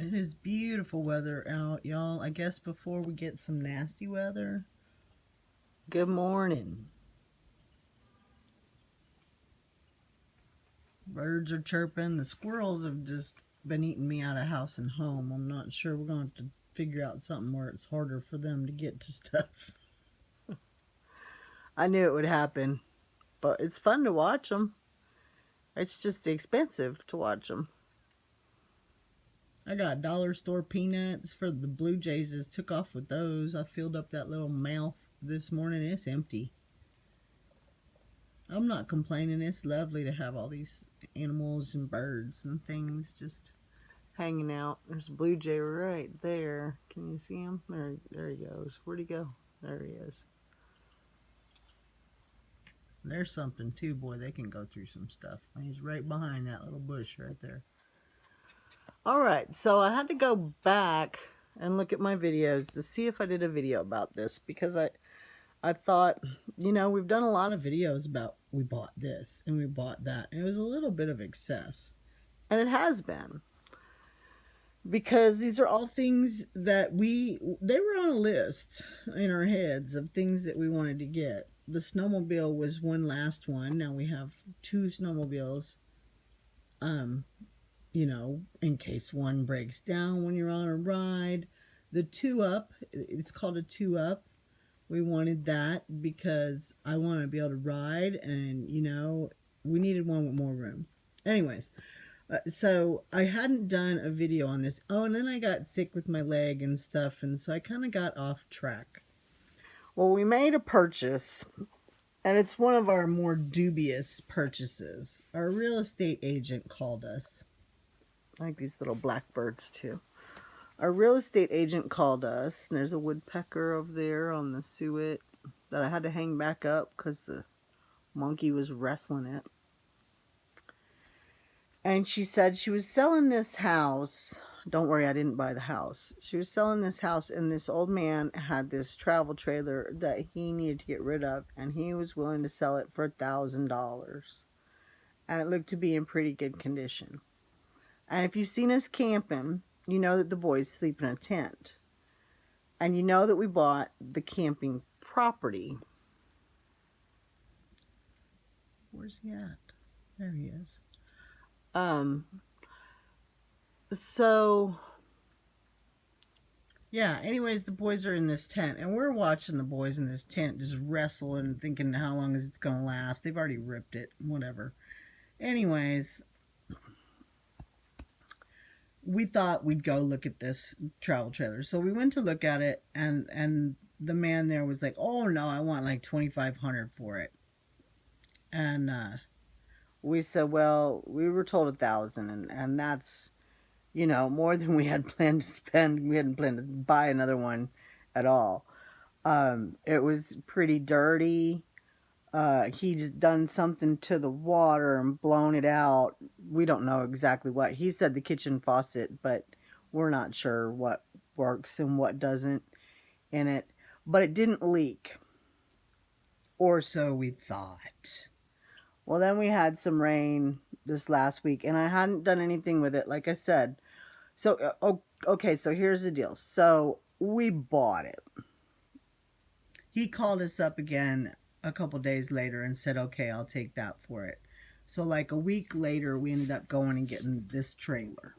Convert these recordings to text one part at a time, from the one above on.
It is beautiful weather out, y'all. I guess before we get some nasty weather. Good morning. Birds are chirping. The squirrels have just been eating me out of house and home. I'm not sure. We're going to have to figure out something where it's harder for them to get to stuff. I knew it would happen, but it's fun to watch them. It's just expensive to watch them. I got dollar store peanuts for the Blue Jays. Just took off with those. I filled up that little mouth this morning. It's empty. I'm not complaining. It's lovely to have all these animals and birds and things just hanging out. There's a blue jay right there. Can you see him? There he goes. Where'd he go? There he is. There's something too, boy. They can go through some stuff. He's right behind that little bush right there. All right, so I had to go back and look at my videos to see if I did a video about this, because I thought, you know, we've done a lot of videos about we bought this and we bought that. And it was a little bit of excess. And it has been. Because these are all things that they were on a list in our heads of things that we wanted to get. The snowmobile was one last one. Now we have 2 snowmobiles. You know, in case one breaks down when you're on a ride. The 2-up, it's called a 2-up. We wanted that because I want to be able to ride, and, you know, we needed one with more room. Anyways, so I hadn't done a video on this. Oh, and then I got sick with my leg and stuff, and so I kind of got off track. Well, we made a purchase, and it's one of our more dubious purchases. Our real estate agent called us. I like these little blackbirds, too. Our real estate agent called us, and there's a woodpecker over there on the suet that I had to hang back up because the monkey was wrestling it. And she said she was selling this house. Don't worry, I didn't buy the house. She was selling this house, and this old man had this travel trailer that he needed to get rid of, and he was willing to sell it for $1,000. And it looked to be in pretty good condition. And if you've seen us camping, you know that the boys sleep in a tent. And you know that we bought the camping property. Where's he at? There he is. So, yeah, anyways, the boys are in this tent. And we're watching the boys in this tent just wrestle and thinking how long is it's going to last. They've already ripped it. Whatever. Anyways, we thought we'd go look at this travel trailer. So we went to look at it, and the man there was like, "Oh no, I want like $2,500 for it." And we said, "Well, we were told $1,000, and that's, you know, more than we had planned to spend. We hadn't planned to buy another one at all. It was pretty dirty. He's done something to the water and blown it out. We don't know exactly what. He said the kitchen faucet, but we're not sure what works and what doesn't in it. But it didn't leak. Or so we thought. Well, then we had some rain this last week, and I hadn't done anything with it, like I said. So, okay, so here's the deal. So, we bought it. He called us up again a couple days later and said, okay, I'll take that for it. So like a week later, we ended up going and getting this trailer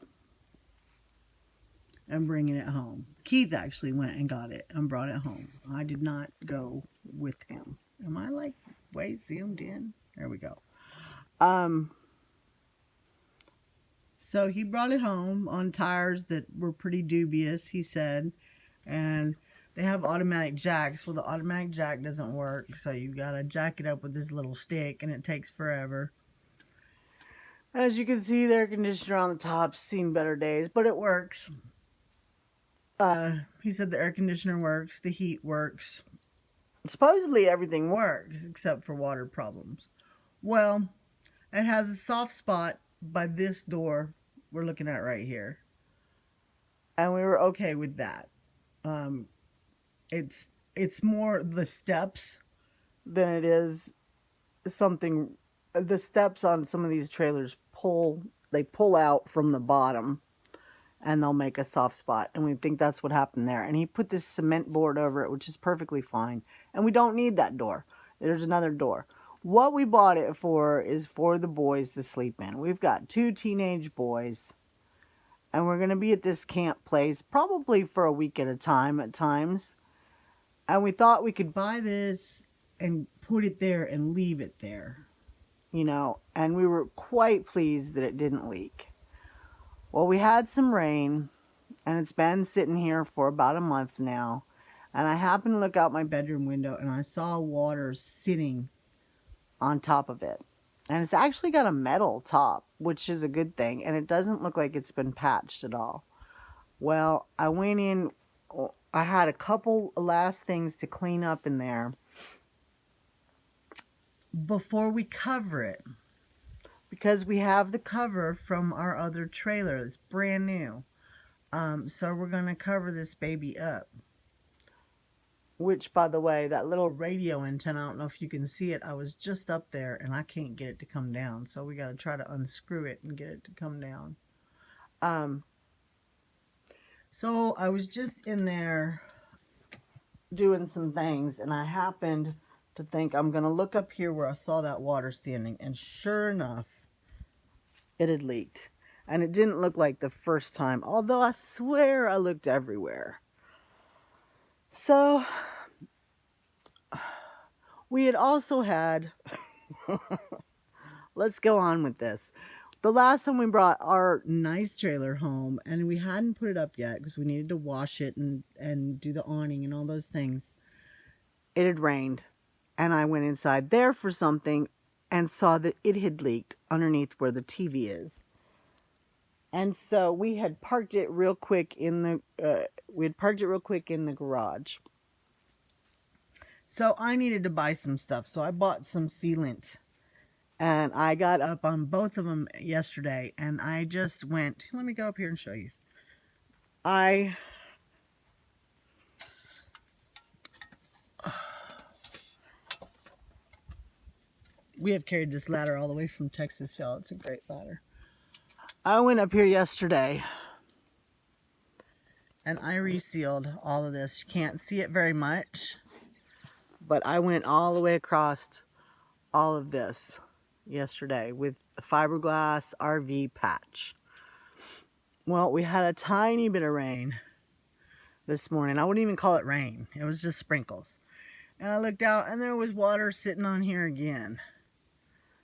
and bringing it home. Keith actually went and got it and brought it home. I did not go with him. Am I like way zoomed in? There we go. So he brought it home on tires that were pretty dubious, he said, and they have automatic jacks. Well, the automatic jack doesn't work, so you gotta jack it up with this little stick, and it takes forever. As you can see, the air conditioner on the top's seen better days, but it works. He said the air conditioner works, the heat works. Supposedly everything works, except for water problems. Well, it has a soft spot by this door we're looking at right here. And we were okay with that. It's more the steps than it is something. The steps on some of these trailers pull out from the bottom, and they'll make a soft spot. And we think that's what happened there. And he put this cement board over it, which is perfectly fine. And we don't need that door. There's another door. What we bought it for is for the boys to sleep in. We've got 2 teenage boys. And we're going to be at this camp place probably for a week at a time at times. And we thought we could buy this and put it there and leave it there. You know, and we were quite pleased that it didn't leak. Well, we had some rain, and it's been sitting here for about a month now. And I happened to look out my bedroom window, and I saw water sitting on top of it. And it's actually got a metal top, which is a good thing. And it doesn't look like it's been patched at all. Well, I went in. I had a couple last things to clean up in there before we cover it. Because we have the cover from our other trailer. It's brand new. So we're going to cover this baby up. Which, by the way, that little radio antenna, I don't know if you can see it. I was just up there and I can't get it to come down. So we got to try to unscrew it and get it to come down. So I was just in there doing some things. And I happened to think I'm going to look up here where I saw that water standing. And sure enough, it had leaked. And it didn't look like the first time. Although I swear I looked everywhere. So, we had also had... Let's go on with this. The last time we brought our nice trailer home, and we hadn't put it up yet because we needed to wash it and do the awning and all those things. It had rained. And I went inside there for something and saw that it had leaked underneath where the TV is. And so we had parked it real quick in the garage. So I needed to buy some stuff. So I bought some sealant. And I got up on both of them yesterday. And I just went, let me go up here and show you. We have carried this ladder all the way from Texas, y'all. It's a great ladder. I went up here yesterday and I resealed all of this. You can't see it very much, but I went all the way across all of this yesterday with a fiberglass RV patch. Well, we had a tiny bit of rain this morning. I wouldn't even call it rain. It was just sprinkles. And I looked out and there was water sitting on here again.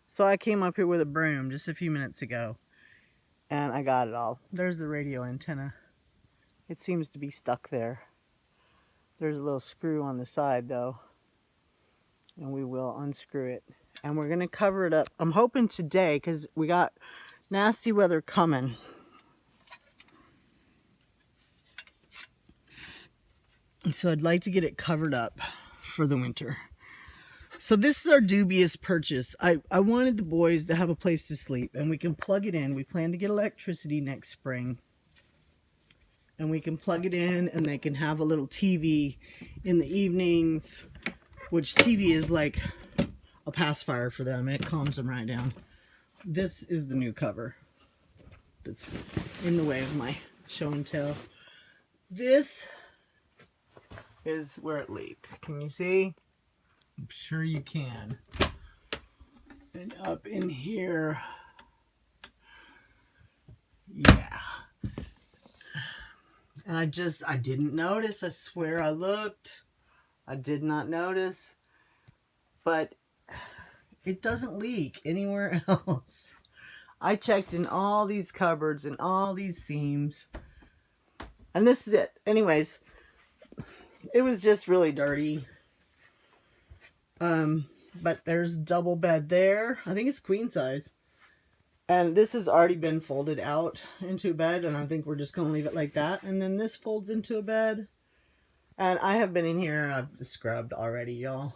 So I came up here with a broom just a few minutes ago. And I got it all. There's the radio antenna. It seems to be stuck there. There's a little screw on the side though. And we will unscrew it. And we're going to cover it up. I'm hoping today, because we got nasty weather coming. So I'd like to get it covered up for the winter. So this is our dubious purchase. I wanted the boys to have a place to sleep, and we can plug it in. We plan to get electricity next spring. And we can plug it in, and they can have a little TV in the evenings, which TV is like a pacifier for them. It calms them right down. This is the new cover that's in the way of my show and tell. This is where it leaked. Can you see? I'm sure you can. And up in here, yeah. And I didn't notice. I swear I looked. I did not notice. But it doesn't leak anywhere else. I checked in all these cupboards and all these seams. And this is it. Anyways, it was just really dirty. But there's double bed there. I think it's queen size. And this has already been folded out into a bed. And I think we're just going to leave it like that. And then this folds into a bed. And I have been in here. I've scrubbed already, y'all.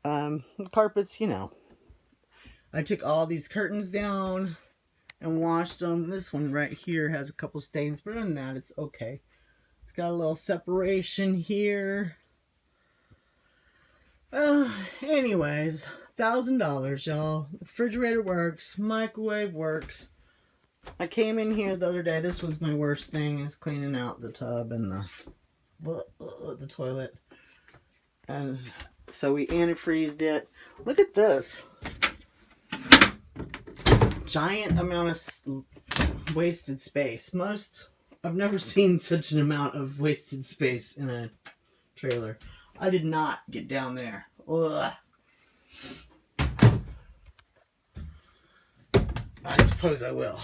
Carpets, you know. I took all these curtains down and washed them. This one right here has a couple stains. But other than that, it's okay. It's got a little separation here. Anyways, $1,000, y'all. Refrigerator works, microwave works, I came in here the other day. This was my worst thing, is cleaning out the tub and the toilet. And so we antifreezed it. Look at this. Giant amount of wasted space. I've never seen such an amount of wasted space in a trailer. I did not get down there. Ugh. I suppose I will.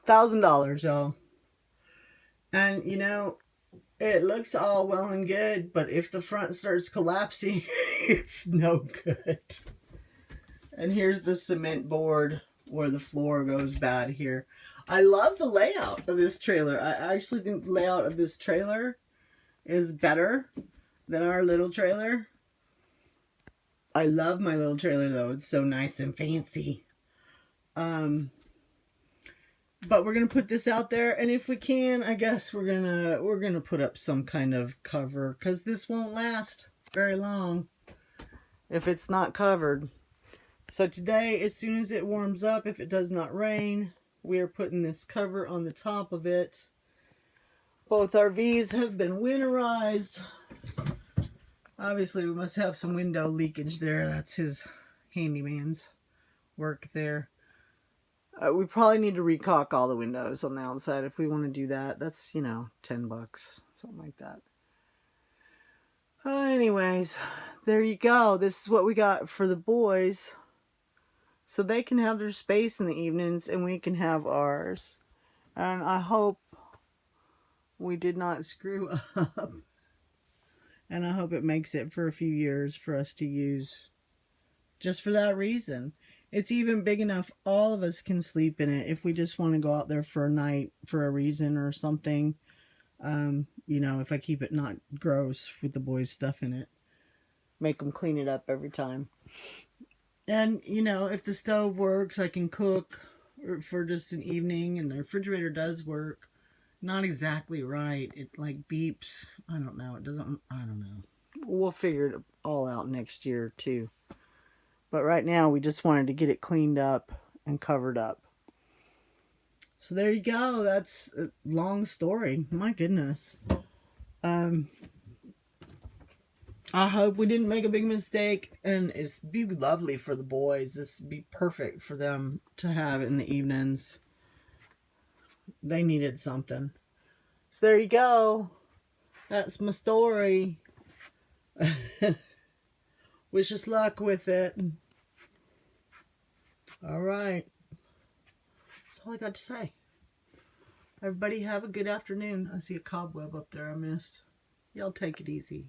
$1,000, y'all. And you know, it looks all well and good, but if the front starts collapsing, it's no good. And here's the cement board where the floor goes bad here. I love the layout of this trailer. I actually think the layout of this trailer is better than our little trailer. I love my little trailer though. It's so nice and fancy. But we're gonna put this out there, and if we can, I guess we're gonna put up some kind of cover, because this won't last very long if it's not covered. So today, as soon as it warms up, if it does not rain, we are putting this cover on the top of it. Both RVs have been winterized. Obviously, we must have some window leakage there. That's his handyman's work there. We probably need to recaulk all the windows on the outside if we want to do that. That's, you know, $10, something like that. Anyways, there you go. This is what we got for the boys. So they can have their space in the evenings and we can have ours. And I hope we did not screw up. And I hope it makes it for a few years for us to use. Just for that reason. It's even big enough all of us can sleep in it if we just want to go out there for a night for a reason or something. You know, if I keep it not gross with the boys' stuff in it. Make them clean it up every time. And, you know, if the stove works, I can cook for just an evening. And the refrigerator does work. Not exactly right. It like beeps. I don't know. I don't know. We'll figure it all out next year too. But right now, we just wanted to get it cleaned up and covered up. So there you go. That's a long story. My goodness. I hope we didn't make a big mistake. And it's be lovely for the boys. This would be perfect for them to have in the evenings. They needed something. So there you go. That's my story. Wish us luck with it. All right. That's all I got to say. Everybody have a good afternoon. I see a cobweb up there I missed. Y'all take it easy.